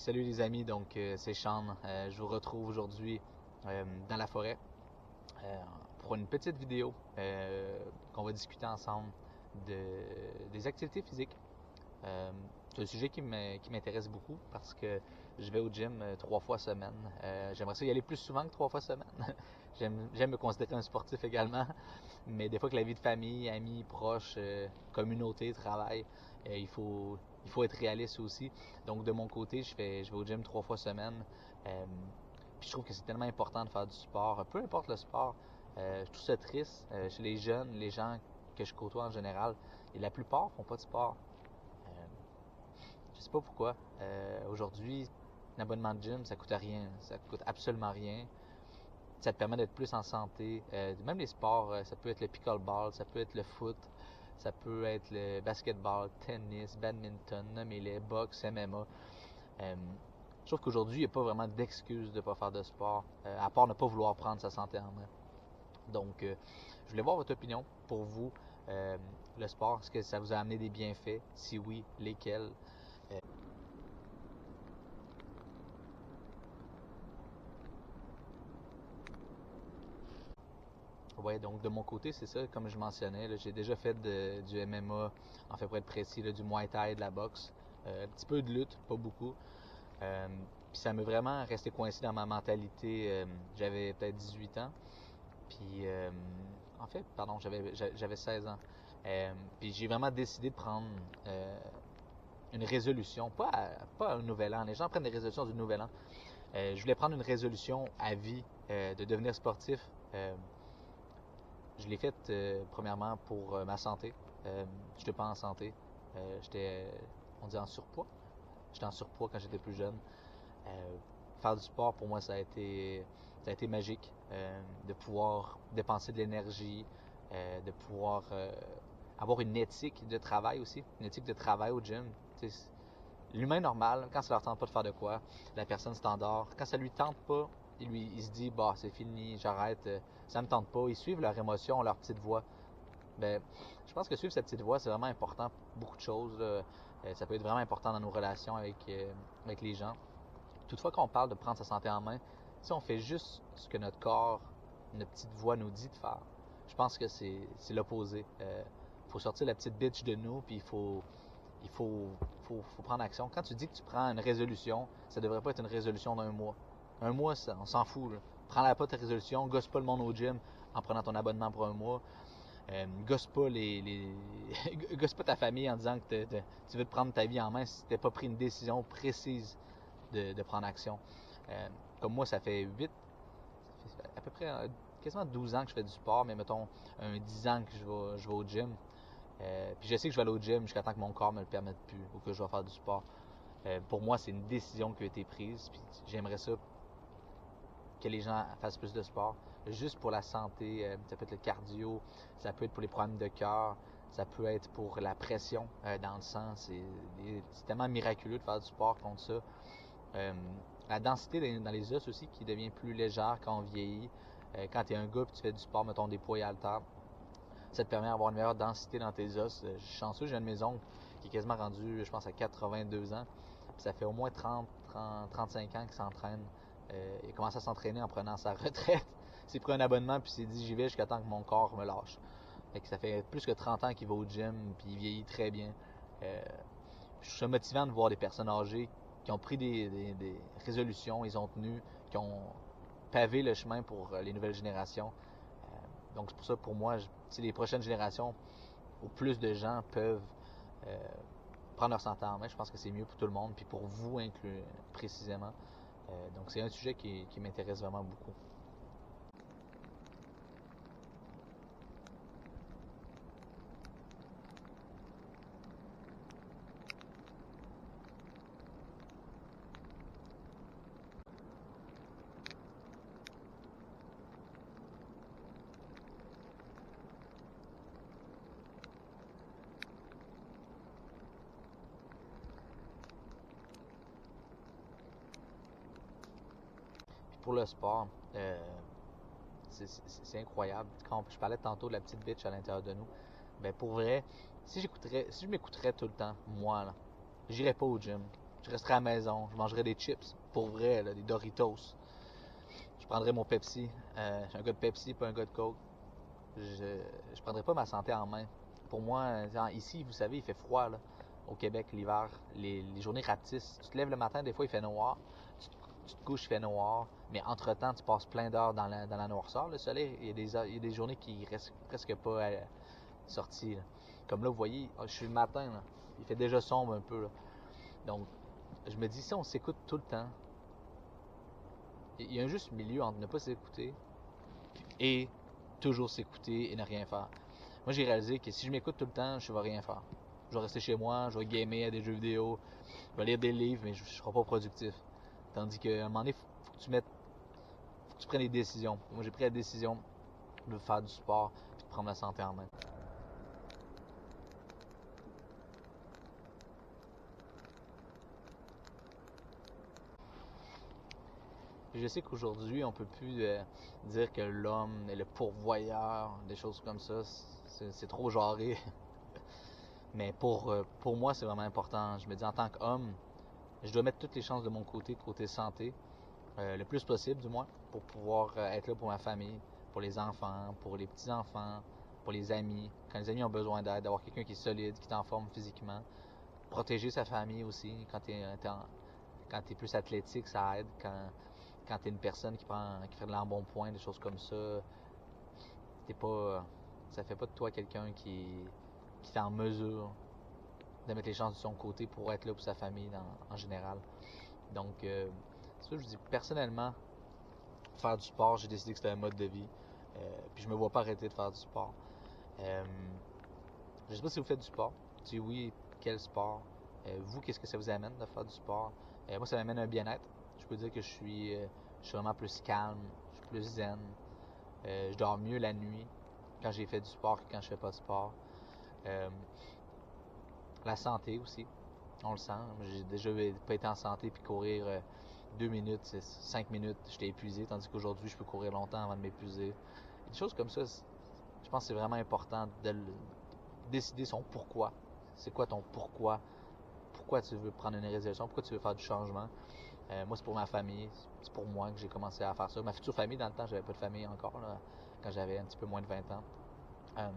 Salut les amis, donc c'est Sean. Je vous retrouve aujourd'hui dans la forêt pour une petite vidéo qu'on va discuter ensemble des activités physiques. C'est un sujet qui m'intéresse beaucoup parce que je vais au gym 3 fois semaine. J'aimerais ça y aller plus souvent que 3 fois semaine. J'aime me considérer un sportif également, mais des fois que la vie de famille, amis, proches, communauté, travail, il faut être réaliste aussi. Donc de mon côté, je vais au gym 3 fois semaine. Puis je trouve que c'est tellement important de faire du sport, peu importe le sport. Je trouve ça triste chez les jeunes, les gens que je côtoie en général, et la plupart font pas de sport. Je sais pas pourquoi. Aujourd'hui, un abonnement de gym, ça coûte rien. Ça coûte absolument rien. Ça te permet d'être plus en santé. Même les sports, ça peut être le pickleball, ça peut être le foot, ça peut être le basketball, tennis, badminton, nommez-les, boxe, MMA. Je trouve qu'aujourd'hui, il n'y a pas vraiment d'excuse de ne pas faire de sport, à part ne pas vouloir prendre sa santé en main. Donc, je voulais voir votre opinion pour vous. Le sport, est-ce que ça vous a amené des bienfaits? Si oui, lesquels? Ouais, donc de mon côté, c'est ça, comme je mentionnais, là, j'ai déjà fait du MMA, en fait pour être précis, là, du Muay Thai, de la boxe, un petit peu de lutte, pas beaucoup. Puis ça m'a vraiment resté coincé dans ma mentalité. J'avais peut-être 18 ans, puis en fait, pardon, j'avais 16 ans. Puis j'ai vraiment décidé de prendre une résolution, pas un nouvel an. Les gens prennent des résolutions du nouvel an. Je voulais prendre une résolution à vie de devenir sportif. Je l'ai faite premièrement pour ma santé. Je n'étais pas en santé. On dit en surpoids. J'étais en surpoids quand j'étais plus jeune. Faire du sport pour moi ça a été magique. De pouvoir dépenser de l'énergie, de pouvoir avoir une éthique de travail aussi, une éthique de travail au gym. L'humain normal, quand ça leur tente pas de faire de quoi, la personne standard, quand ça lui tente pas, il se dit bah c'est fini, j'arrête, ça me tente pas. Ils suivent leur émotion, leur petite voix. Ben, je pense que suivre sa petite voix, c'est vraiment important pour beaucoup de choses, là. Ça peut être vraiment important dans nos relations avec les gens. Toutefois, quand on parle de prendre sa santé en main, si on fait juste ce que notre corps, notre petite voix nous dit de faire, je pense que c'est l'opposé. Faut sortir la petite bitch de nous, puis il faut prendre action. Quand tu dis que tu prends une résolution, ça devrait pas être une résolution d'un mois. Un mois, ça, on s'en fout, là. Prends pas ta résolution, gosse pas le monde au gym en prenant ton abonnement pour un mois. Gosse pas gosse pas ta famille en disant que tu veux te prendre ta vie en main si tu n'as pas pris une décision précise de prendre action. Comme moi, ça fait à peu près quasiment 12 ans que je fais du sport, mais mettons 10 ans que je vais au gym. Puis je sais que je vais aller au gym jusqu'à temps que mon corps me le permette plus ou que je vais faire du sport. Pour moi, c'est une décision qui a été prise. Puis j'aimerais ça que les gens fassent plus de sport. Juste pour la santé, ça peut être le cardio, ça peut être pour les problèmes de cœur, ça peut être pour la pression dans le sang. C'est tellement miraculeux de faire du sport contre ça. La densité dans les os aussi qui devient plus légère quand on vieillit. Quand tu es un gars et tu fais du sport, mettons des poids et haltères, ça te permet d'avoir une meilleure densité dans tes os. Je suis chanceux, j'ai un de mes oncles qui est quasiment rendu, je pense, à 82 ans. Puis ça fait au moins 35 ans qu'il s'entraîne. Il a commencé à s'entraîner en prenant sa retraite. Il s'est pris un abonnement puis il s'est dit j'y vais jusqu'à temps que mon corps me lâche. Fait que ça fait plus que 30 ans qu'il va au gym puis il vieillit très bien. Je trouve ça motivant de voir des personnes âgées qui ont pris des résolutions, ils ont tenu, qui ont pavé le chemin pour les nouvelles générations. Donc c'est pour ça, pour moi, si les prochaines générations, ou plus de gens peuvent prendre leur santé en main, je pense que c'est mieux pour tout le monde, puis pour vous inclus précisément. Donc c'est un sujet qui m'intéresse vraiment beaucoup. Puis pour le sport, c'est incroyable. Quand je parlais tantôt de la petite bitch à l'intérieur de nous, ben pour vrai, si je m'écouterais tout le temps, moi là, j'irais pas au gym. Je resterai à la maison, je mangerai des chips, pour vrai, là, des Doritos. Je prendrai mon Pepsi. Je suis un gars de Pepsi, pas un gars de Coke. Je prendrai pas ma santé en main. Pour moi, ici, vous savez, il fait froid là, au Québec l'hiver. Les journées rapetissent. Tu te lèves le matin, des fois il fait noir. Tu te couches, il fait noir. Mais entre-temps, tu passes plein d'heures dans la noirceur. Le soleil, il y a des journées qui restent presque pas sorties. Là. Comme là, vous voyez, je suis le matin. Là. Il fait déjà sombre un peu. Là. Donc, je me dis, si on s'écoute tout le temps, il y a un juste milieu entre ne pas s'écouter et toujours s'écouter et ne rien faire. Moi, j'ai réalisé que si je m'écoute tout le temps, je ne vais rien faire. Je vais rester chez moi, je vais gamer à des jeux vidéo, je vais lire des livres, mais je ne serai pas productif. Tandis qu'à un moment donné, faut que tu prennes des décisions. Moi, j'ai pris la décision de faire du sport et de prendre la santé en main. Je sais qu'aujourd'hui, on peut plus dire que l'homme est le pourvoyeur, des choses comme ça. C'est trop genré. Mais pour moi, c'est vraiment important. Je me dis, en tant qu'homme, je dois mettre toutes les chances de mon côté santé, le plus possible du moins, pour pouvoir être là pour ma famille, pour les enfants, pour les petits-enfants, pour les amis. Quand les amis ont besoin d'aide, d'avoir quelqu'un qui est solide, qui est en forme physiquement. Protéger sa famille aussi. Quand t'es plus athlétique, ça aide. Quand t'es une personne qui fait de l'embonpoint, des choses comme ça, t'es pas, ça fait pas de toi quelqu'un qui est en mesure de mettre les chances de son côté pour être là pour sa famille en général. Donc, c'est ça que je dis. Personnellement, faire du sport, j'ai décidé que c'était un mode de vie. Puis je me vois pas arrêter de faire du sport. Je sais pas si vous faites du sport. Si oui, quel sport? Vous, qu'est-ce que ça vous amène de faire du sport? Moi, ça m'amène un bien-être. Je peux dire que je suis vraiment plus calme, je suis plus zen. Je dors mieux la nuit quand j'ai fait du sport que quand je fais pas de sport. La santé aussi, on le sent. J'ai déjà pas été en santé puis courir 2 minutes, 5 minutes, j'étais épuisé, tandis qu'aujourd'hui, je peux courir longtemps avant de m'épuiser. Des choses comme ça, je pense que c'est vraiment important de décider son pourquoi. C'est quoi ton pourquoi? Pourquoi tu veux prendre une résolution? Pourquoi tu veux faire du changement? Moi, c'est pour ma famille. C'est pour moi que j'ai commencé à faire ça. Ma future famille, dans le temps, j'avais pas de famille encore, là, quand j'avais un petit peu moins de 20 ans.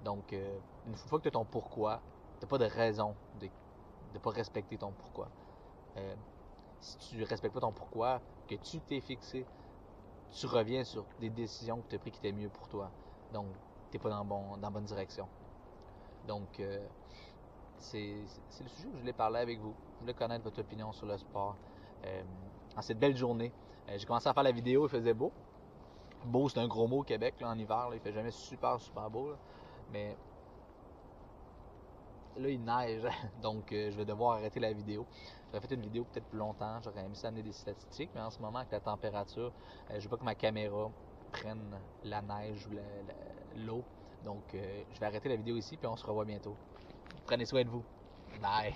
Donc, une fois que tu as ton pourquoi, tu n'as pas de raison de ne pas respecter ton pourquoi. Si tu ne respectes pas ton pourquoi, que tu t'es fixé, tu reviens sur des décisions que tu as prises qui étaient mieux pour toi. Donc, tu n'es pas dans la bonne direction. Donc, c'est le sujet où je voulais parler avec vous. Je voulais connaître votre opinion sur le sport. En cette belle journée, j'ai commencé à faire la vidéo, il faisait beau. Beau, c'est un gros mot au Québec, là, en hiver. Là, il fait jamais super beau. Là. Mais là, il neige. Donc, je vais devoir arrêter la vidéo. J'aurais fait une vidéo peut-être plus longtemps. J'aurais aimé ça amener des statistiques. Mais en ce moment, avec la température, je veux pas que ma caméra prenne la neige ou l'eau. Donc, je vais arrêter la vidéo ici. Puis on se revoit bientôt. Prenez soin de vous. Bye.